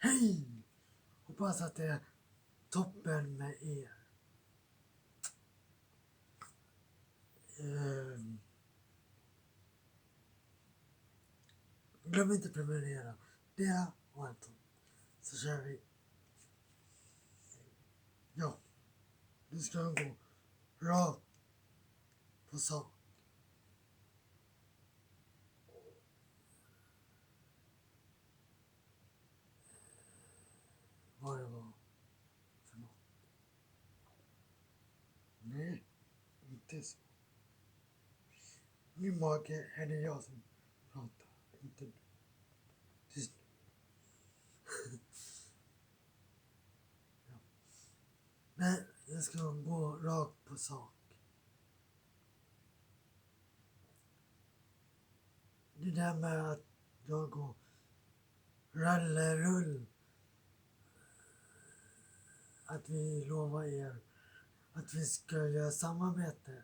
Hej! Hoppas att det är toppen med er. Glöm inte att prenumerera. Det och Anton. Så kör vi. Ja. Nu ska jag gå rakt på sak. Vad det var för något. Nej, inte så. Min mage är det jag som pratar, inte du. Tyst nu. Ja. Nej, jag ska gå rakt på sak. Det där med att jag går rallerull. Att vi lovar er att vi ska göra samarbete.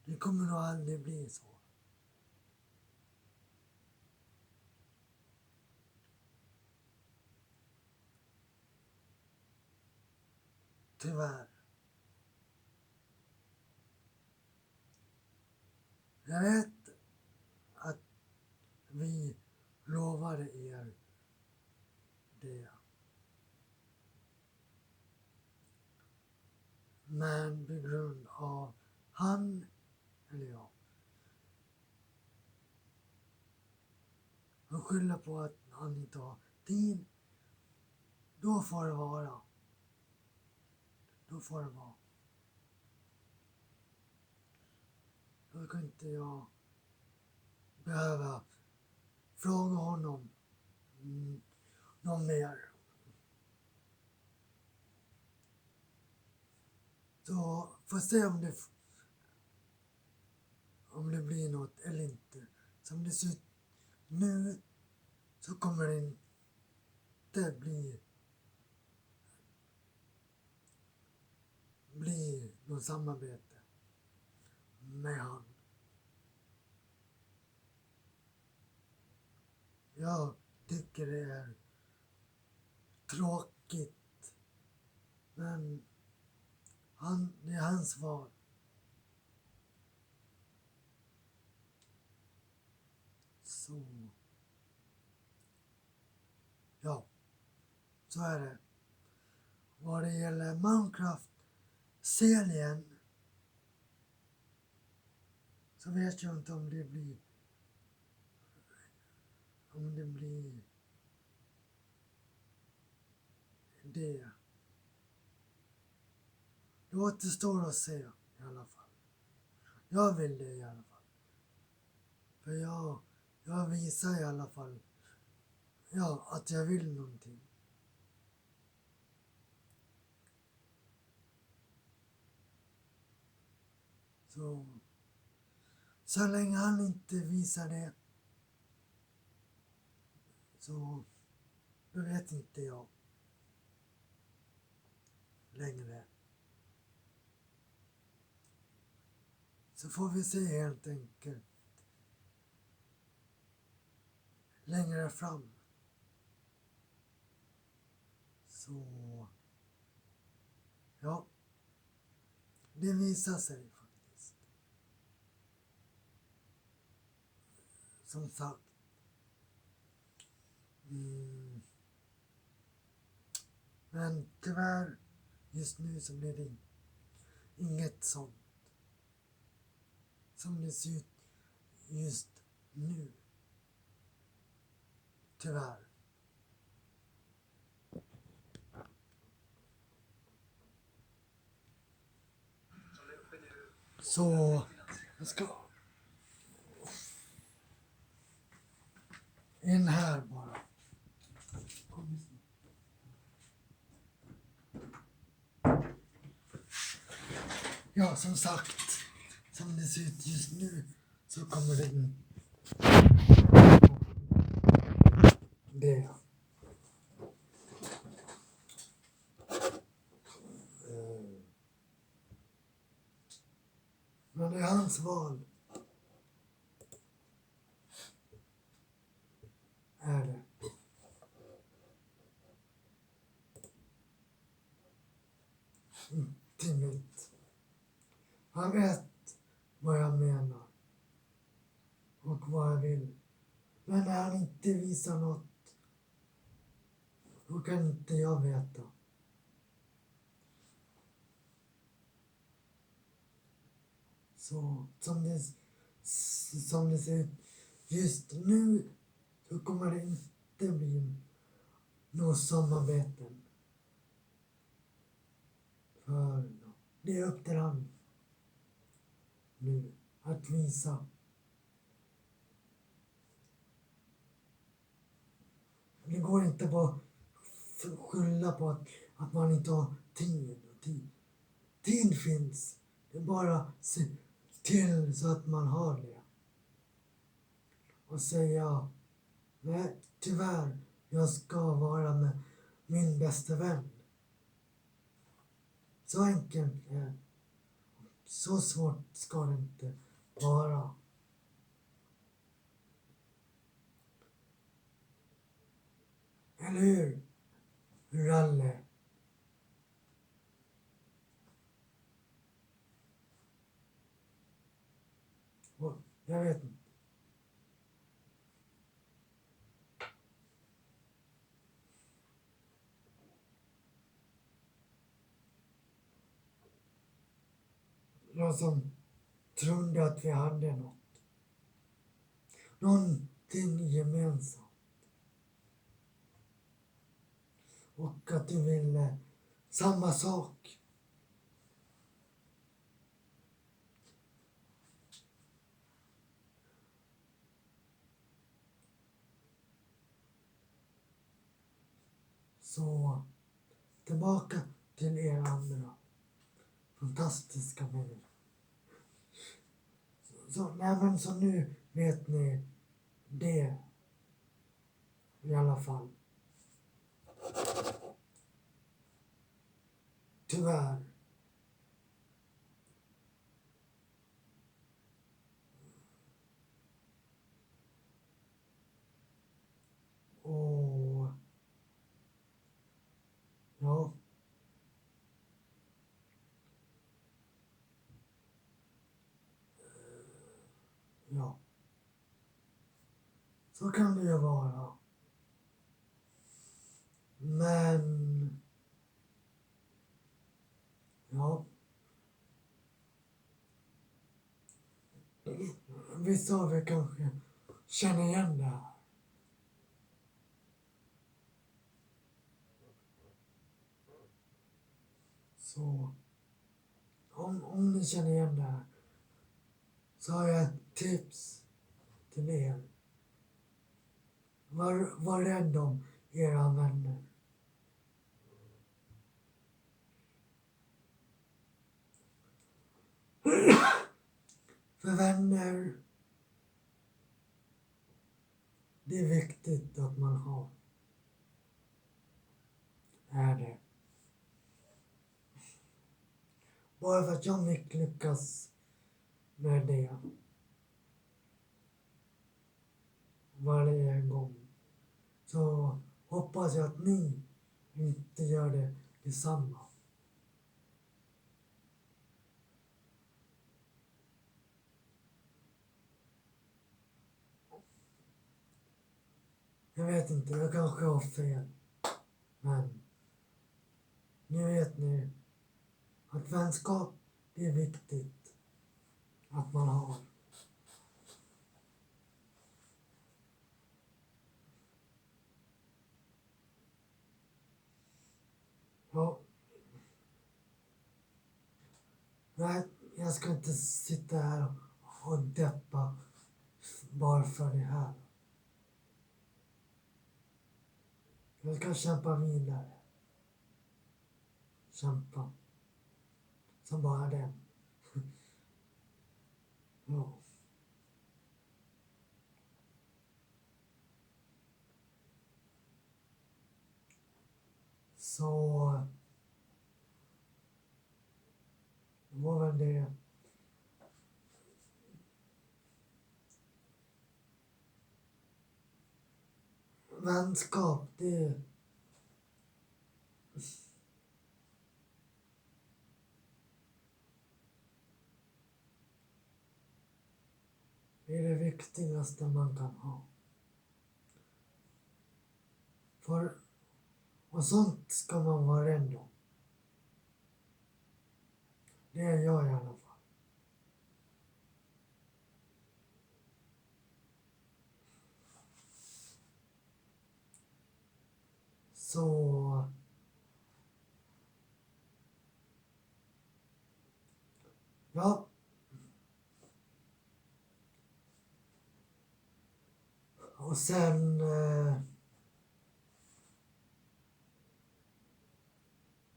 Det kommer nog aldrig bli så. Tyvärr. Jag vet att vi lovade er det. Men på grund av han eller jag. Han skyller på att han inte har tid. Då får det vara. Då får det vara. Då kan inte jag behöva fråga honom någon mer. Så får se om det blir något eller inte. Som det ser ut nu så kommer det inte bli något samarbete med han. Jag tycker det är tråkigt, men det är hans val. Så ja, så är det. Vad det gäller Minecraft-serien så vet jag inte om det blir det. Det återstår att se i alla fall. Jag vill det i alla fall. För jag visar i alla fall att jag vill någonting. Så länge han inte visar det så då vet inte jag längre. Så får vi se helt enkelt längre fram. Så ja, det visar sig faktiskt. Som sagt. Men tyvärr just nu så blir det inget sånt. Som det ser ut just nu. Tyvärr. Så jag ska in här bara. Ja, som sagt, som det ser ut just nu så kommer det det. Men det är hans val. är det. Intimt. Han vet vad jag menar och vad jag vill. Men när han inte visar något, då kan inte jag veta. Så som det ser ut just nu, så kommer det inte bli något samarbeten. För det är upp till han nu att visa. Det går inte bara skylla på att man inte har tid. Tid finns. Det är bara se till så att man har det. Och säga, nej tyvärr, jag ska vara med min bästa vän. Så enkelt är det. Så svårt ska det inte vara. Eller hur? Ralle? Jag vet inte. Jag som trodde att vi hade något. Någonting gemensamt. Och att du ville samma sak. Så tillbaka till er andra fantastiska människor. Så nu vet ni det i alla fall. Tyvärr. Och ja. Ja. Så kan det ju vara. Men ja. Vissa av er kanske känner igen det här. Så om ni känner igen det här, så har jag ett tips till er. Var rädd om era vänner. För vänner, det är viktigt att man har. Är det. Bara för att jag misslyckas med det varje gång, så hoppas jag att ni inte gör det detsamma. Jag vet inte, jag kanske har fel. Men nu vet ni att vänskap, det är viktigt att man har. Ja. Nej, jag ska inte sitta här och deppa bara för det här. Jag ska kämpa vidare. Kämpa. Som bara den. Ja. Så det var väl det. vänskap, det är det viktigaste man kan ha. Och sånt ska man vara rädd om. Det är jag i alla fall. Så ja. Och sen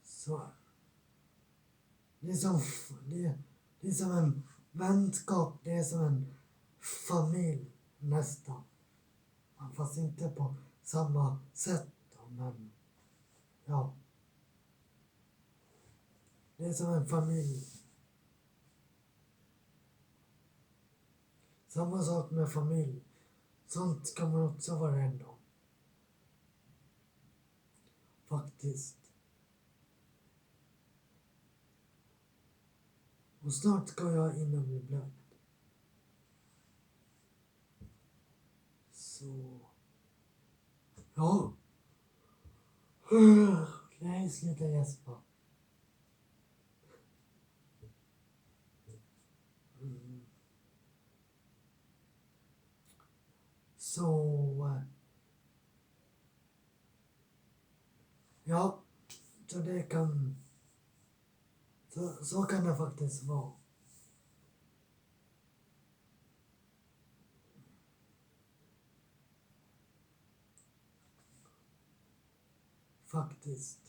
så det är som en vänskap, det är som en familj nästan. Fast inte på samma sätt då, men ja. Det är som en familj. Samma sak med familj. Sånt ska man också vara rädd om. Faktiskt. Och snart ska jag in och bli blöd. Så. Ja. Nej, sluta gäspa. Så. Ja. Så det kan. Så kan det faktiskt vara. Faktiskt.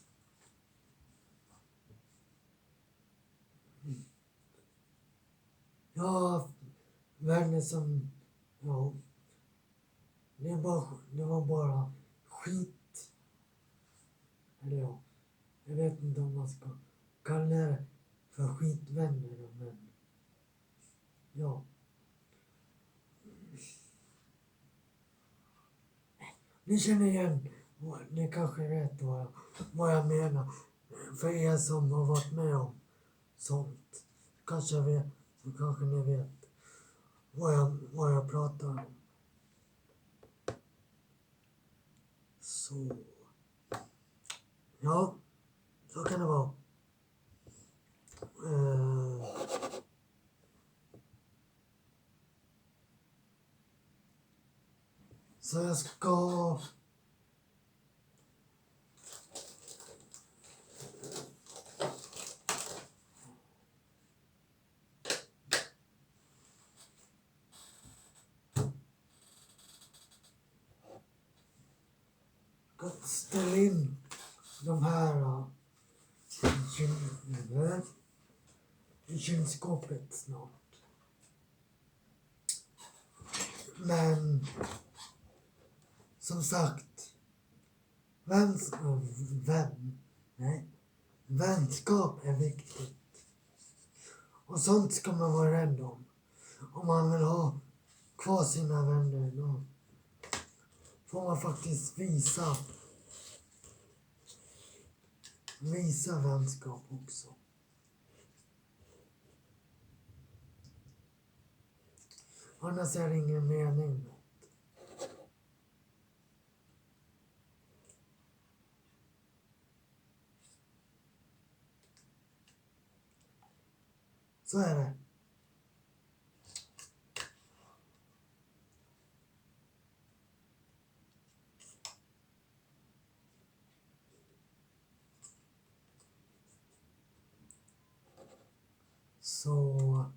Ja, världen som, ja, det var bara skit. Eller ja, jag vet inte om man ska kalla det för skitvänner, men ja. Ni känner igen, ni kanske vet vad jag menar. För er som har varit med om sånt. Kanske ni vet vad jag pratar om. Så. Ja, så kan det vara. Så jag ska... ställa in de här i kylskåpet snart. Men som sagt, vänskap är viktigt. Och sånt ska man vara rädd om. Om man vill ha kvar sina vänner, då får man faktiskt visa vänskap också. Annars är det ingen mening med. Så är det. Så,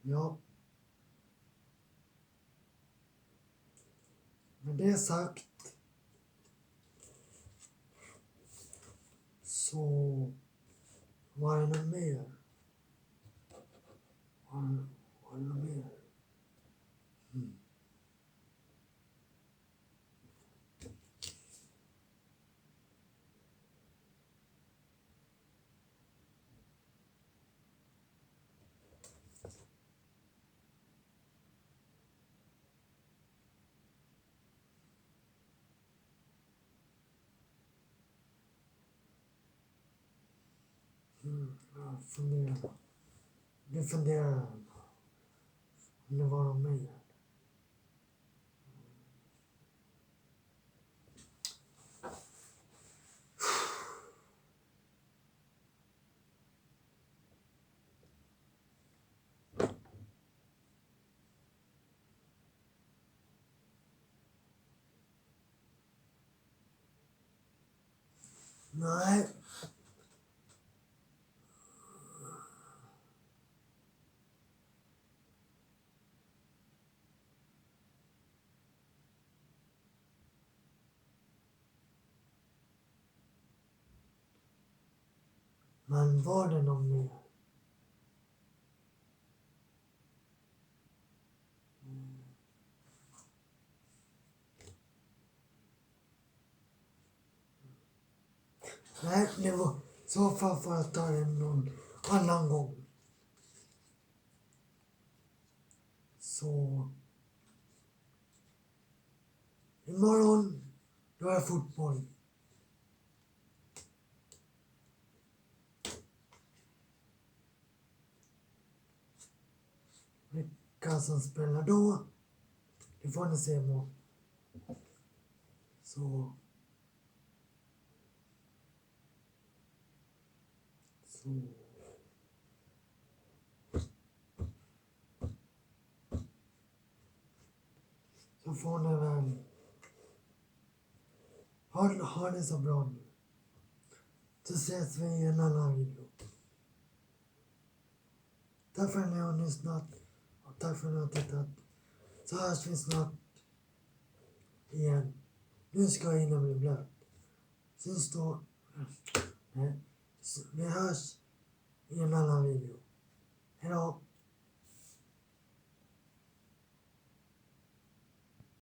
ja. Med det sagt så var det något mer. Var det något mer? Jag funderar. Du funderar om det var om mig. Nej. Men var det någon mer? Nej, det var så fall får jag ta det någon annan gång. Så imorgon då är fotboll. Vilka som spelar då, det får ni se imorgon. Så får ni väl ha det så bra nu. Så ses vi i en annan video. Tack för att ni har lyssnat och tack för att ni har tittat. Så hörs vi snart igen. Nu ska jag hinna bli blöt. Vi hörs i en annan video.